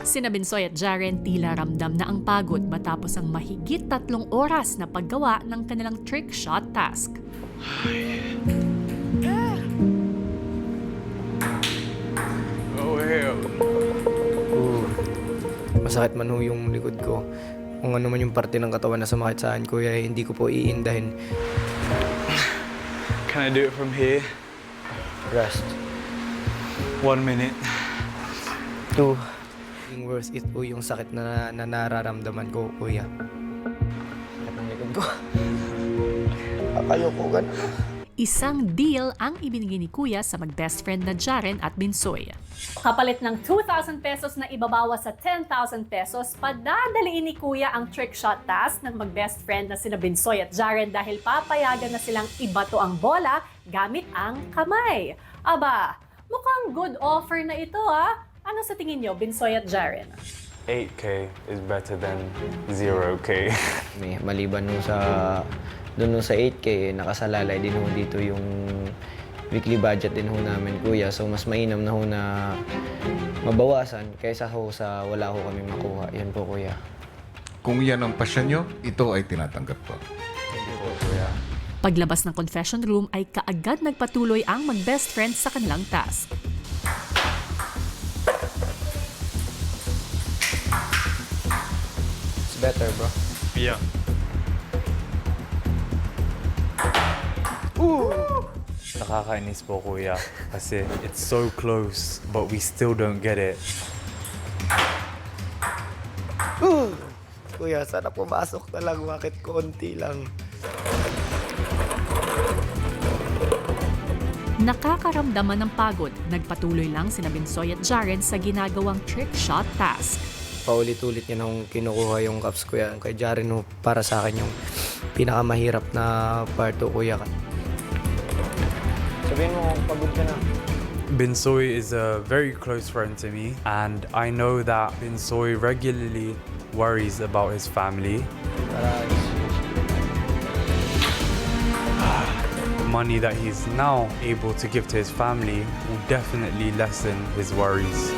Sina Binsoy at Jaren tila ramdam na ang pagod matapos ang mahigit 3 oras na paggawa ng kanilang trick shot task. Oh, hell. Masakit man ho yung likod ko. Kung ano man yung parte ng katawan na sumakit sa akin, kuya, hindi ko po iindahin. Can I do it from here? Rest. 1 minute. 2. Yung worth it po yung sakit na nararamdaman ko, kuya. Sakit ng likod ko. Ayoko ganun. Isang deal ang ibinigay ni Kuya sa mag-best friend na Jaren at Binsoy. Kapalit ng 2,000 pesos na ibabawas sa 10,000 pesos, padadaliin ni Kuya ang trick shot task ng mag-best friend na sina Binsoy at Jaren dahil papayagan na silang ibato ang bola gamit ang kamay. Aba, mukhang good offer na ito ah. Ano sa tingin nyo, Binsoy at Jaren? 8K is better than 0K. Maliban nun sa 8K, nakasalalay din ho dito yung weekly budget din ho namin, kuya. So mas mainam na ho na mabawasan kaysa ho sa wala ho kami makuha. Yan po, kuya. Kung yan ang pasyon nyo, ito ay tinatanggap ko. Thank you po, kuya. Paglabas ng confession room ay kaagad nagpatuloy ang mag-best friend sa kanilang task. It's better, bro. Yeah. Nakakainis po, kuya. Kasi it's so close, but we still don't get it. Kuya, sana pumasok na lang. Bakit konti lang? Nakakaramdaman ng pagod, nagpatuloy lang sina Binsoy at Jaren sa ginagawang trick shot task. Paulit-ulit niya nung kinukuha yung cups, kuya. Kay Jaren ho, para sa akin yung pinakamahirap na part to, kuya. Sabihin mo, pagod ka na. Binsoy is a very close friend to me, and I know that Binsoy regularly worries about his family. The money that he's now able to give to his family will definitely lessen his worries.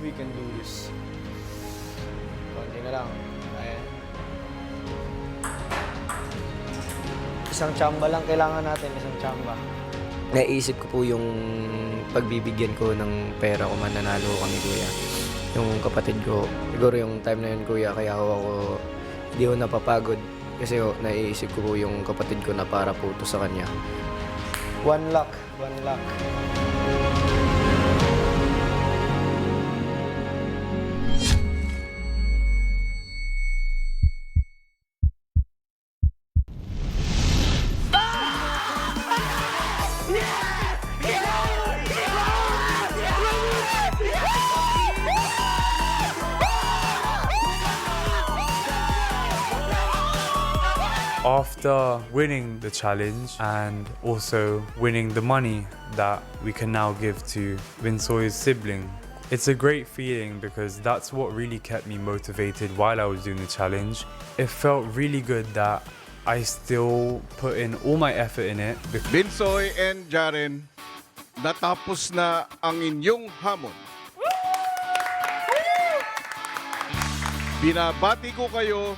We can do this. Konti na lang. Ayan. Isang tsamba lang kailangan natin, isang tsamba. Naisip ko po yung pagbibigyan ko ng pera kung mananalo kami, kuya. Yung kapatid ko, siguro yung time na yun, kuya, kaya ako hindi ko napapagod. Kasi naiisip ko po yung kapatid ko na para po ito sa kanya. One luck. After winning the challenge and also winning the money that we can now give to Binsoy's sibling, it's a great feeling because that's what really kept me motivated while I was doing the challenge. It felt really good that I still put in all my effort in it. Binsoy and Jaren, natapos na ang inyong hamon. Binabati ko kayo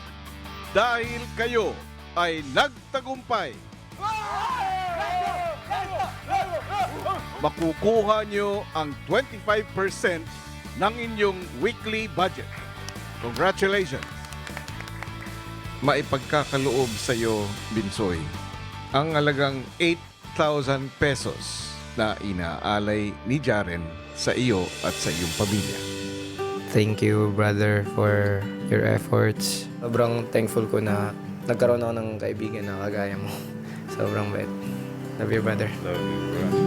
dahil kayo ay nagtagumpay. Makukuha nyo ang 25% ng inyong weekly budget. Congratulations! Maipagkakaloob sa iyo, Binsoy, ang halagang 8,000 pesos na inaalay ni Jaren sa iyo at sa iyong pamilya. Thank you, brother, for your efforts. Sobrang thankful ko na nagkaroon ako ng kaibigan na kagaya mo. Sobrang bait. Love you, brother. Love you, bro.